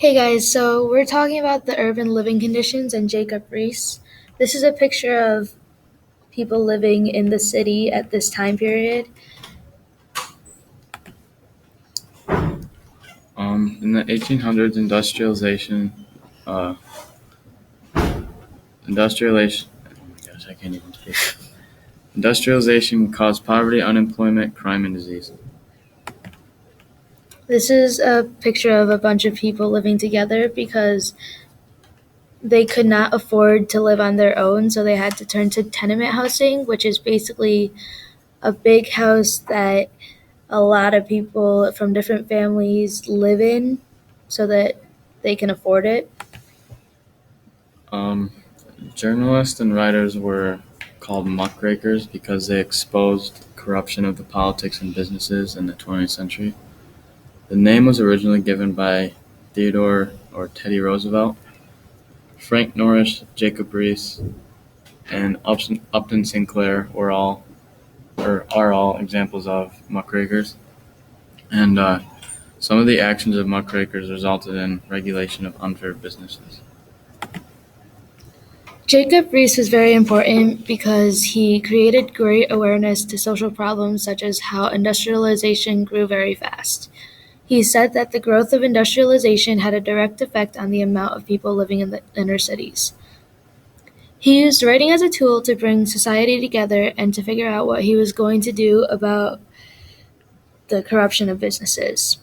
Hey guys, so we're talking about the urban living conditions and Jacob Riis. This is a picture of people living in the city at this time period. In the 1800s, uh, industrialization. Oh my gosh, I can't even speak. Industrialization caused poverty, unemployment, crime, and disease. This is a picture of a bunch of people living together because they could not afford to live on their own, so they had to turn to tenement housing, which is basically a big house that a lot of people from different families live in so that they can afford it. Um, Journalists and writers were called muckrakers because they exposed corruption of the politics and businesses in the 20th century. The name was originally given by Theodore or Teddy Roosevelt. Frank Norris, Jacob Riis, and Upton Sinclair are all examples of muckrakers. And some of the actions of muckrakers resulted in regulation of unfair businesses. Jacob Riis was very important because he created great awareness to social problems such as how industrialization grew very fast. He said that the growth of industrialization had a direct effect on the amount of people living in the inner cities. He used writing as a tool to bring society together and to figure out what he was going to do about the corruption of businesses.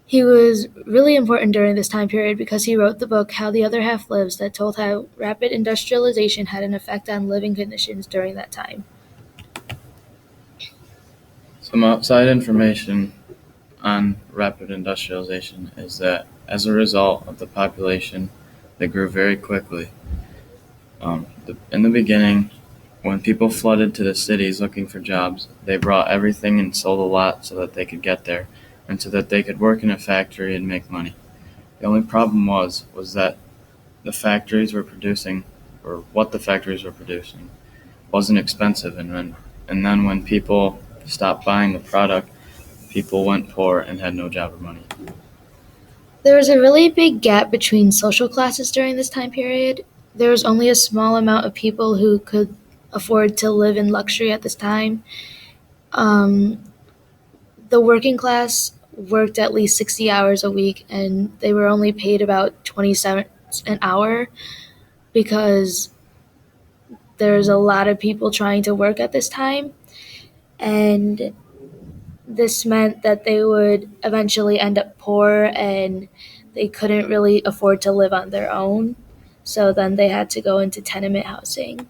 He was really important during this time period because he wrote the book How the Other Half Lives that told how rapid industrialization had an effect on living conditions during that time. Some outside information on rapid industrialization is that as a result of the population that grew very quickly, in the beginning, when people flooded to the cities looking for jobs, they brought everything and sold a lot so that they could get there and so that they could work in a factory and make money. The only problem was that the factories were producing, or what the factories were producing, wasn't expensive, and then when people stopped buying the product, people went poor and had no job or money. There was a really big gap between social classes during this time period. There was only a small amount of people who could afford to live in luxury at this time. Um, the working class worked at least 60 hours a week and they were only paid about 27 cents an hour because there's a lot of people trying to work at this time, and this meant that they would eventually end up poor and they couldn't really afford to live on their own. So then they had to go into tenement housing.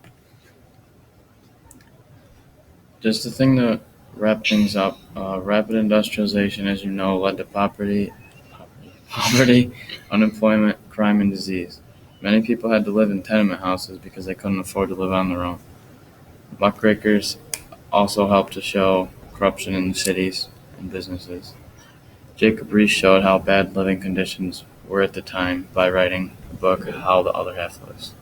Just the thing to wrap things up, rapid industrialization, as you know, led to poverty, unemployment, crime, and disease. Many people had to live in tenement houses because they couldn't afford to live on their own. Muckrakers also helped to show corruption in the cities and businesses. Jacob Riis showed how bad living conditions were at the time by writing the book How the Other Half Lives.